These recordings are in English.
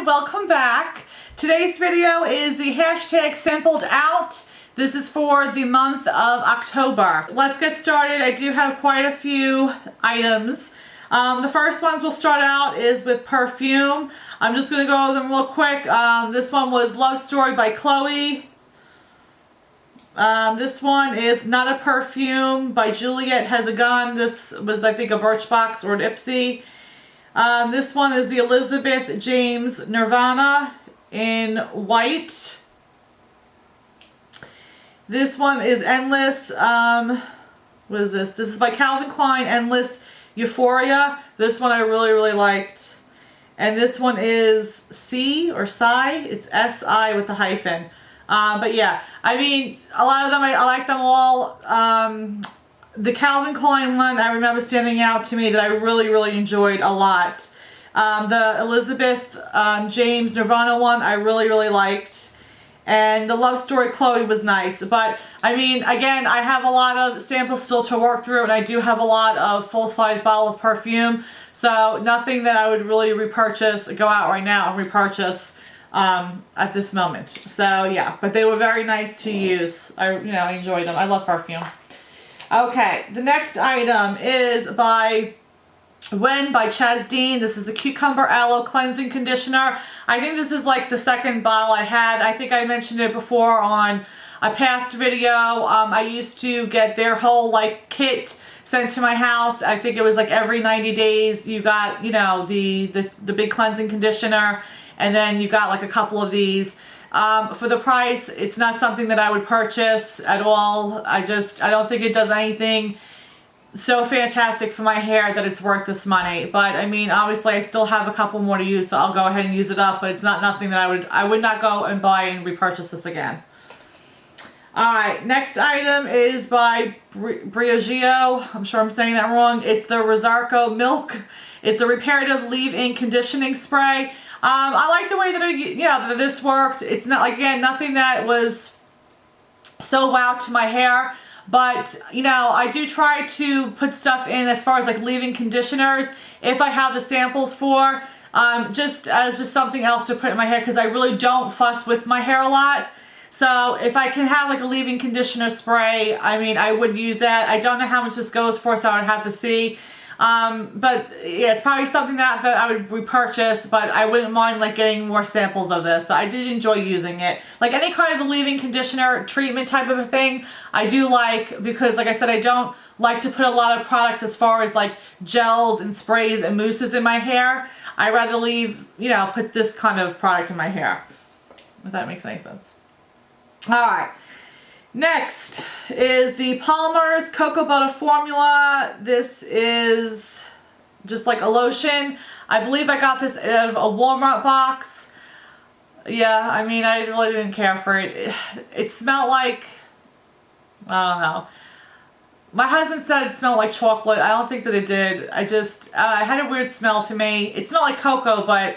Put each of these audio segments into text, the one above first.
everyone, welcome back. Today's video is the hashtag sampled out. This is for the month of October. Let's get started. I do have quite a few items. The first ones we'll start out is with Perfume. I'm just going to go over them real quick. This one was Love Story by Chloe. This one is Not a Perfume by Juliet Has a Gun. This was, I think, a Birchbox or an Ipsy. This one is the Elizabeth James Nirvana in white. This one is Endless. What is this? This is by Calvin Klein, Endless Euphoria. This one I really liked. And this one is C or Psy. It's S-I with a hyphen. But yeah, I mean, a lot of them, I like them all. The Calvin Klein one, I remember standing out to me that I really enjoyed a lot. The Elizabeth James Nirvana one, I really liked. And the Love Story Chloe was nice. But, I mean, again, I have a lot of samples still to work through, and I do have a lot of full-size bottle of perfume. So, nothing that I would really repurchase, go out right now and repurchase at this moment. So, yeah. But they were very nice to use. I enjoy them. I love perfume. Okay, the next item is by Chaz Dean. This is the Cucumber Aloe Cleansing Conditioner. I think this is like the second bottle I had. I think I mentioned it before on a past video. I used to get their whole like kit sent to my house. I think it was like every 90 days you got, the big cleansing conditioner, and then you got like a couple of these. For the price, it's not something that I would purchase at all. I don't think it does anything so fantastic for my hair that it's worth this money. But I mean, obviously I still have a couple more to use, so I'll go ahead and use it up, but it's not nothing that I would not go and buy and repurchase this again. Alright, next item is by Briogeo. I'm sure I'm saying that wrong. It's the Rosarco Milk. It's a reparative leave-in conditioning spray. I like the way that this worked. It's not, like, again, nothing that was so wow to my hair. But, I do try to put stuff in as far as like leave-in conditioners if I have the samples for, just as something else to put in my hair, because I really don't fuss with my hair a lot. So if I can have like a leave-in conditioner spray, I mean, I would use that. I don't know how much this goes for, so I would have to see. But yeah, it's probably something that I would repurchase, but I wouldn't mind like getting more samples of this. So I did enjoy using it. Like any kind of a leave-in conditioner treatment type of a thing, I do like, because like I said, I don't like to put a lot of products as far as like gels and sprays and mousses in my hair. I rather put this kind of product in my hair, if that makes any sense. Alright. Next is the Palmer's Cocoa Butter Formula. This is just like a lotion. I believe I got this out of a Walmart box. Yeah, I mean, I really didn't care for it. It smelled like, I don't know. My husband said it smelled like chocolate. I don't think that it did. It had a weird smell to me. It smelled like cocoa, but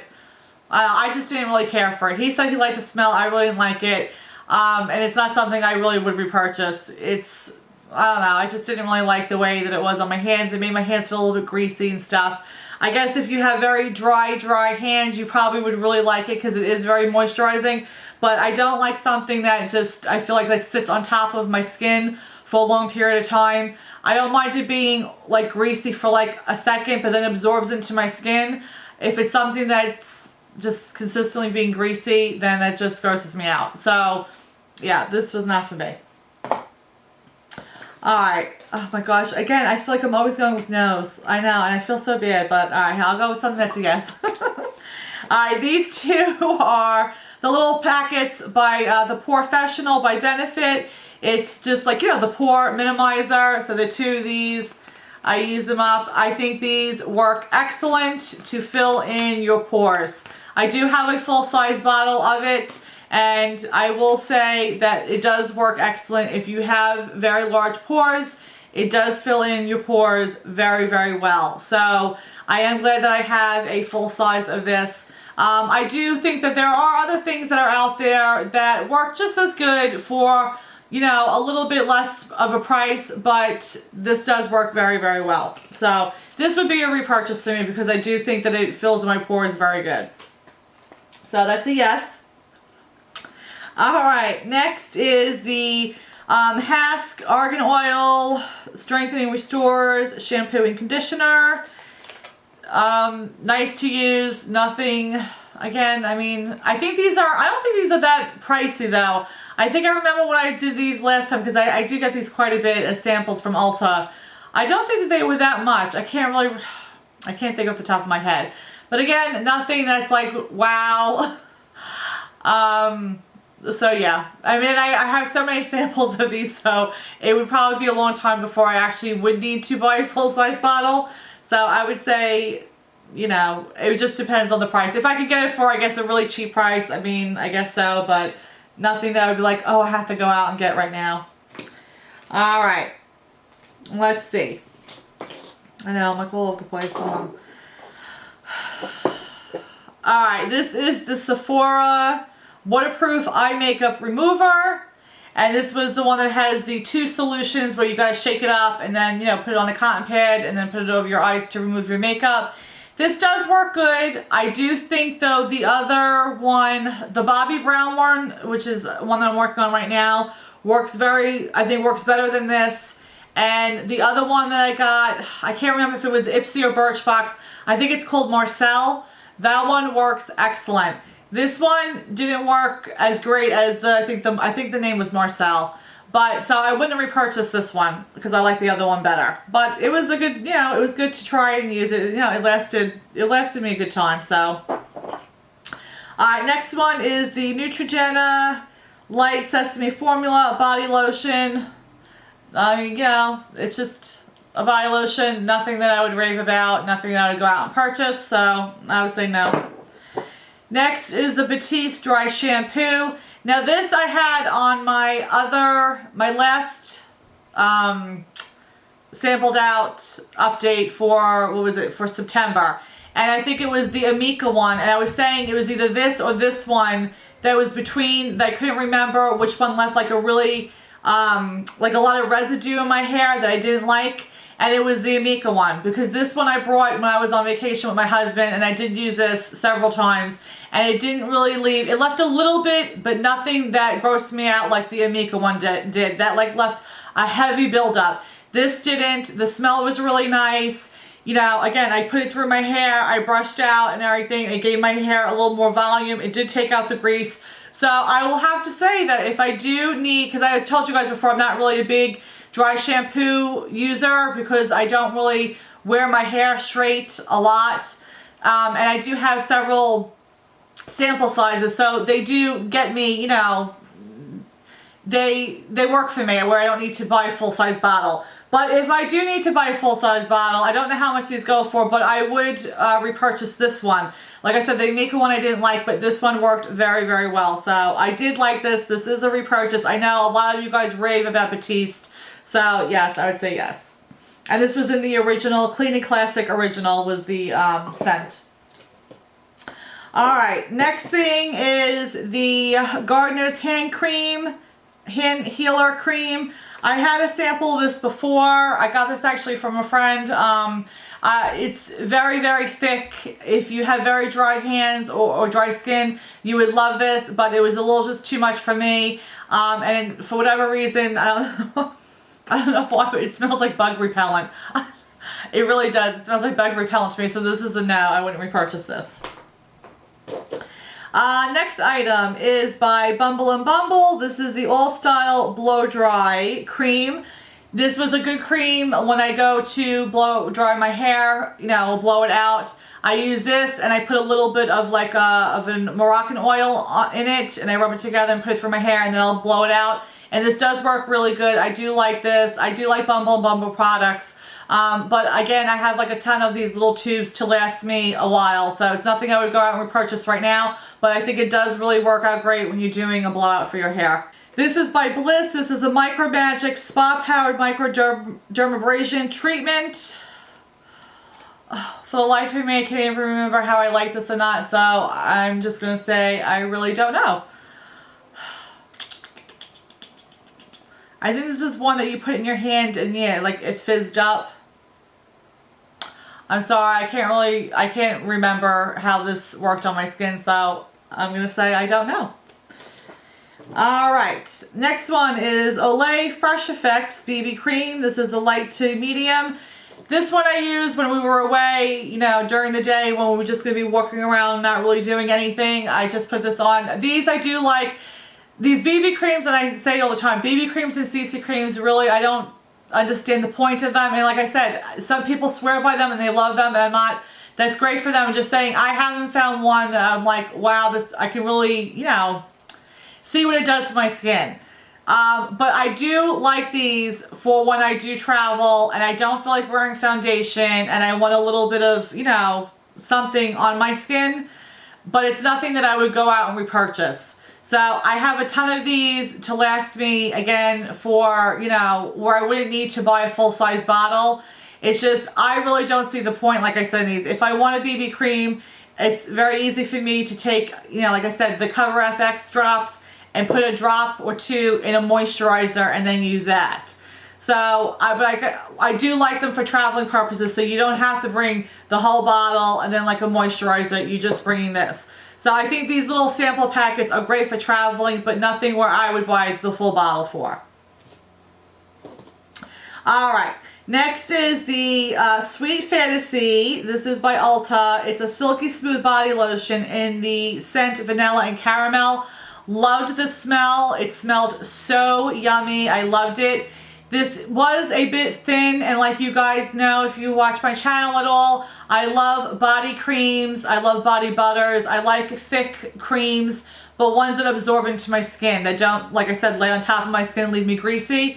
I just didn't really care for it. He said he liked the smell. I really didn't like it. And it's not something I really would repurchase. I don't know, I just didn't really like the way that it was on my hands. It made my hands feel a little bit greasy and stuff. I guess if you have very dry hands, you probably would really like it because it is very moisturizing. But I don't like something that I feel like that sits on top of my skin for a long period of time. I don't mind it being like greasy for like a second, but then absorbs into my skin. If it's something that's just consistently being greasy, then that just grosses me out. So yeah, this was not for me. Alright, oh my gosh, again, I feel like I'm always going with no's. I know, and I feel so bad, but alright, I'll go with something that's a yes. Alright, these two are the little packets by the Porefessional by Benefit. It's just like, the pore minimizer. So the two of these, I use them up. I think these work excellent to fill in your pores. I do have a full-size bottle of it, and I will say that it does work excellent. If you have very large pores, it does fill in your pores very well. So I am glad that I have a full size of this. I do think that there are other things that are out there that work just as good for, a little bit less of a price, but this does work very well. So this would be a repurchase to me because I do think that it fills in my pores very good. So that's a yes. Alright, next is the Hask Argan Oil Strengthening Restores Shampoo and Conditioner. Nice to use, nothing, again, I mean, I don't think these are that pricey though. I think I remember when I did these last time, because I do get these quite a bit as samples from Ulta. I don't think that they were that much. I can't think off the top of my head. But again, nothing that's like, wow. So yeah, I mean, I have so many samples of these, so it would probably be a long time before I actually would need to buy a full-size bottle. So I would say, you know, it just depends on the price. If I could get it for, I guess, a really cheap price, I mean, I guess so, but nothing that I would be like, oh, I have to go out and get right now. All right, let's see. I know, I'm like all over the place. Hold on. All right, this is the Sephora Waterproof Eye Makeup Remover. And this was the one that has the 2 solutions where you gotta shake it up and then, you know, put it on a cotton pad and then put it over your eyes to remove your makeup. This does work good. I do think though the other one, the Bobbi Brown one, which is one that I'm working on right now, works better than this. And the other one that I got, I can't remember if it was Ipsy or Birchbox. I think it's called Marcel. That one works excellent. This one didn't work as great as I think the name was Marcel. But so I wouldn't repurchase this one because I like the other one better. But it was a good, you know, it was good to try and use it. You know, it lasted me a good time. So, alright, next one is the Neutrogena Light Sesame Formula Body Lotion. You know, it's just a body lotion, nothing that I would rave about, nothing that I would go out and purchase, so I would say no. Next is the Battiste Dry Shampoo. Now this I had on my last sampled out update for, what was it, for September. And I think it was the Amika one, and I was saying it was either this or this one that was between, that I couldn't remember which one left like a really, like a lot of residue in my hair that I didn't like. And it was the Amika one, because this one I brought when I was on vacation with my husband, and I did use this several times, and it didn't really leave, it left a little bit, but nothing that grossed me out like the Amika one did. That like left a heavy buildup. This didn't. The smell was really nice. You know, again, I put it through my hair, I brushed out and everything. It gave my hair a little more volume. It did take out the grease. So I will have to say that if I do need, because I told you guys before, I'm not really a big dry shampoo user because I don't really wear my hair straight a lot. And I do have several sample sizes, so they do get me, you know, they work for me where I don't need to buy a full-size bottle. But if I do need to buy a full-size bottle, I don't know how much these go for, but I would repurchase this one. Like I said, the Amika one I didn't like, but this one worked very, very well. So I did like this. This is a repurchase. I know a lot of you guys rave about Battiste. So yes, I would say yes. And this was in the original, Cleaning Classic Original was the scent. Alright, next thing is the Gardener's Hand Healer Cream. I had a sample of this before. I got this actually from a friend. It's very, very thick. If you have very dry hands or dry skin, you would love this, but it was a little just too much for me. And for whatever reason, I don't know why, but it smells like bug repellent. It really does. It smells like bug repellent to me, so this is a no. I wouldn't repurchase this. Next item is by Bumble & Bumble. This is the All Style Blow Dry Cream. This was a good cream when I go to blow dry my hair, you know, blow it out. I use this and I put a little bit of like a Moroccan oil in it, and I rub it together and put it through my hair, and then I'll blow it out. And this does work really good. I do like this. I do like Bumble & Bumble products. But again, I have like a ton of these little tubes to last me a while. So it's nothing I would go out and repurchase right now. But I think it does really work out great when you're doing a blowout for your hair. This is by Bliss. This is the Micro Magic Spa Powered Micro Dermabrasion Treatment. For the life of me, I can't even remember how I like this or not. So I'm just going to say I really don't know. I think this is one that you put in your hand and yeah, like it's fizzed up. I'm sorry, I can't remember how this worked on my skin, so I'm going to say I don't know. Alright, next one is Olay Fresh Effects BB Cream. This is the light to medium. This one I used when we were away, you know, during the day when we were just going to be walking around not really doing anything. I just put this on. These I do like. These BB creams, and I say it all the time, BB creams and CC creams, really, I don't understand the point of them. And like I said, some people swear by them and they love them, and I'm not, that's great for them. I'm just saying, I haven't found one that I'm like, wow, this, I can really, you know, see what it does for my skin. But I do like these for when I do travel and I don't feel like wearing foundation and I want a little bit of, you know, something on my skin, but it's nothing that I would go out and repurchase. So I have a ton of these to last me, again, for, you know, where I wouldn't need to buy a full-size bottle. It's just, I really don't see the point, like I said, in these. If I want a BB cream, it's very easy for me to take, you know, like I said, the Cover FX drops and put a drop or two in a moisturizer and then use that. So, I do like them for traveling purposes, so you don't have to bring the whole bottle and then like a moisturizer, you're just bringing this. So I think these little sample packets are great for traveling, but nothing where I would buy the full bottle for. Alright, next is the Sweet Fantasy. This is by Ulta. It's a silky smooth body lotion in the scent vanilla and caramel. Loved the smell. It smelled so yummy. I loved it. This was a bit thin, and like you guys know, if you watch my channel at all, I love body creams, I love body butters, I like thick creams, but ones that absorb into my skin, that don't, like I said, lay on top of my skin, leave me greasy.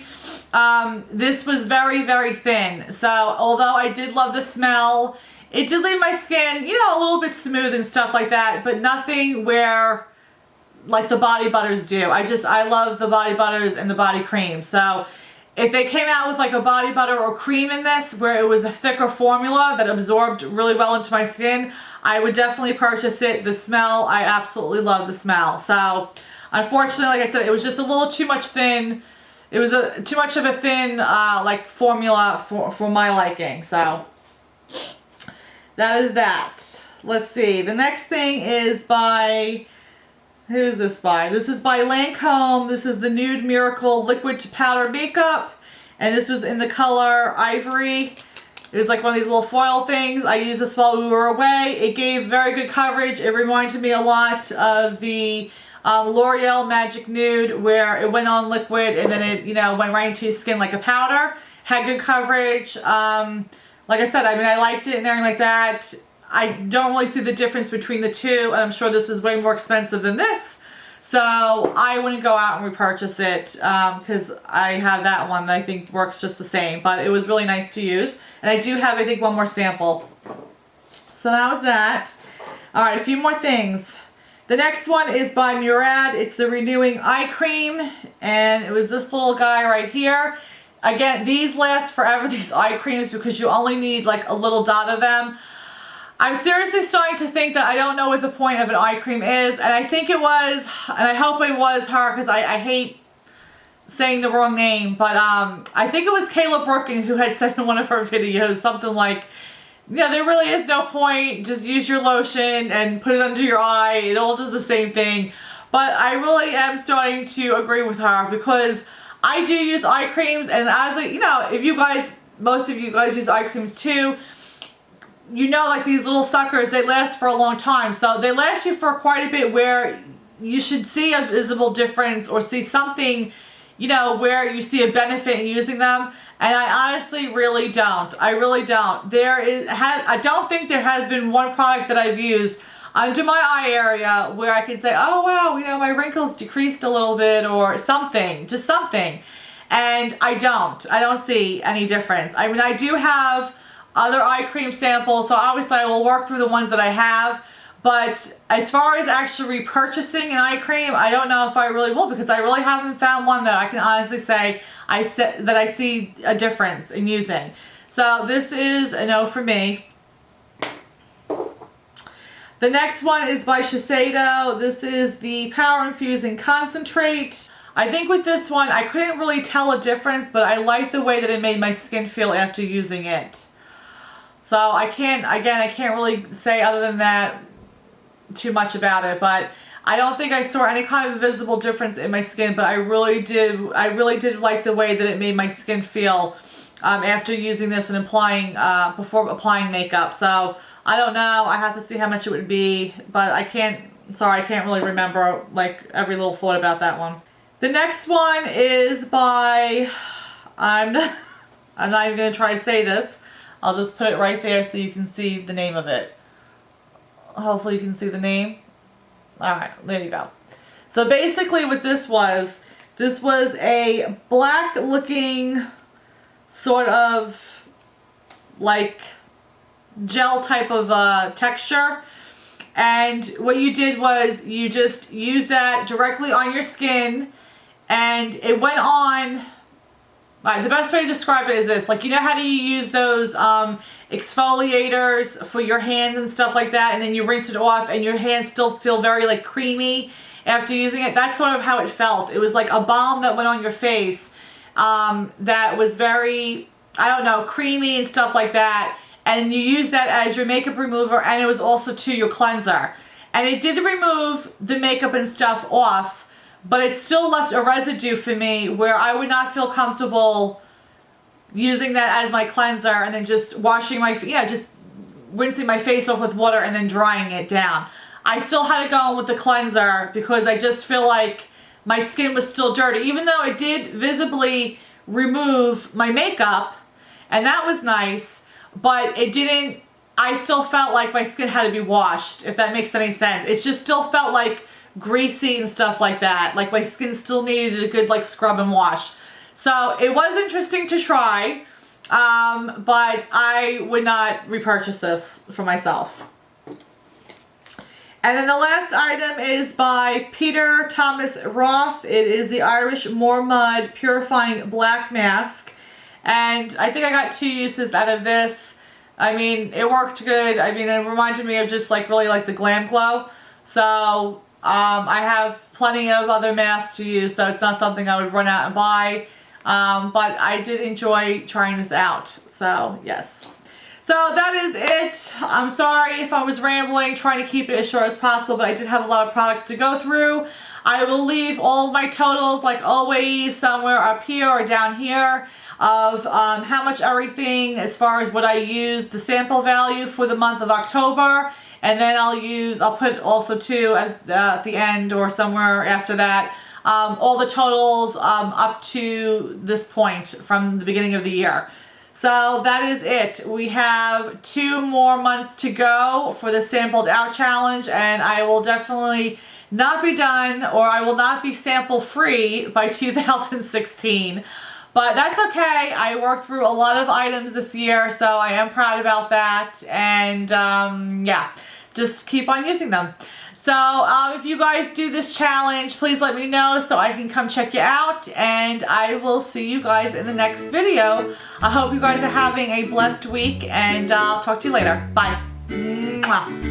This was very, very thin, so although I did love the smell, it did leave my skin, you know, a little bit smooth and stuff like that, but nothing where, like the body butters do. I love the body butters and the body cream, so if they came out with like a body butter or cream in this where it was a thicker formula that absorbed really well into my skin, I would definitely purchase it. The smell, I absolutely love the smell. So unfortunately, like I said, it was just a little too much thin. It was too much of a thin like formula for my liking. So that is that. Let's see. The next thing is by... Who's this by? This is by Lancome. This is the Nude Miracle Liquid to Powder Makeup. And this was in the color Ivory. It was like one of these little foil things. I used this while we were away. It gave very good coverage. It reminded me a lot of the L'Oreal Magic Nude, where it went on liquid and then it, you know, went right into your skin like a powder. Had good coverage. Like I said, I mean, I liked it and everything like that. I don't really see the difference between the two, and I'm sure this is way more expensive than this. So I wouldn't go out and repurchase it because I have that one that I think works just the same. But it was really nice to use. And I do have, I think, one more sample. So that was that. Alright, a few more things. The next one is by Murad. It's the Renewing Eye Cream. And it was this little guy right here. Again, these last forever, these eye creams, because you only need like a little dot of them. I'm seriously starting to think that I don't know what the point of an eye cream is, and I think it was, and I hope it was her, because I hate saying the wrong name, but I think it was Kayla Brooking who had said in one of her videos something like, yeah, there really is no point, just use your lotion and put it under your eye, it all does the same thing. But I really am starting to agree with her, because I do use eye creams, and as you know, if you guys, most of you guys use eye creams too, you know, like these little suckers, they last for a long time. So they last you for quite a bit, where you should see a visible difference or see something, you know, where you see a benefit in using them. And I honestly really don't. I really don't. I don't think there has been one product that I've used under my eye area where I can say, oh wow, you know, my wrinkles decreased a little bit or something, just something. And I don't see any difference. I mean, I do have other eye cream samples, so obviously I will work through the ones that I have, but as far as actually repurchasing an eye cream, I don't know if I really will, because I really haven't found one that I can honestly say that I see a difference in using. So this is a no for me. The next one is by Shiseido. This is the Power Infusing Concentrate. I think with this one, I couldn't really tell a difference, but I like the way that it made my skin feel after using it. So I can't really say other than that. too much about it, but I don't think I saw any kind of visible difference in my skin, but I really did like the way that it made my skin feel after using this and applying, before applying makeup. So I don't know, I have to see how much it would be, but I can't really remember like every little thought about that one. The next one is by, I'm not even going to try to say this. I'll just put it right there so you can see the name of it. Hopefully you can see the name. Alright, there you go. So basically what this was a black looking sort of like gel type of texture. And what you did was you just used that directly on your skin, and it went on. The best way to describe it is this, like, you know how do you use those exfoliators for your hands and stuff like that, and then you rinse it off and your hands still feel very like creamy after using it? That's sort of how it felt. It was like a balm that went on your face that was very, I don't know, creamy and stuff like that, and you use that as your makeup remover, and it was also to your cleanser. And it did remove the makeup and stuff off, but it still left a residue for me where I would not feel comfortable using that as my cleanser and then just washing my, just rinsing my face off with water and then drying it down. I still had to go in with the cleanser because I just feel like my skin was still dirty, even though it did visibly remove my makeup, and that was nice, but it didn't, I still felt like my skin had to be washed, if that makes any sense. It just still felt like greasy and stuff like that. Like my skin still needed a good like scrub and wash. So it was interesting to try, but I would not repurchase this for myself. And then the last item is by Peter Thomas Roth. It is the Irish More Mud Purifying Black Mask. And I think I got 2 uses out of this. I mean, it worked good. I mean, it reminded me of just like really like the Glam Glow. So I have plenty of other masks to use, so it's not something I would run out and buy. But I did enjoy trying this out. So, yes. So that is it. I'm sorry if I was rambling, trying to keep it as short as possible, but I did have a lot of products to go through. I will leave all of my totals, like always, somewhere up here or down here of how much everything, as far as what I used, the sample value for the month of October. And then I'll put also too at the end or somewhere after that, all the totals up to this point from the beginning of the year. So that is it. We have 2 more months to go for the Sampled Out Challenge, and I will definitely not be done, or I will not be sample free by 2016. But that's okay. I worked through a lot of items this year, so I am proud about that. And yeah, just keep on using them. So if you guys do this challenge, please let me know so I can come check you out. And I will see you guys in the next video. I hope you guys are having a blessed week, and I'll talk to you later. Bye. Mwah.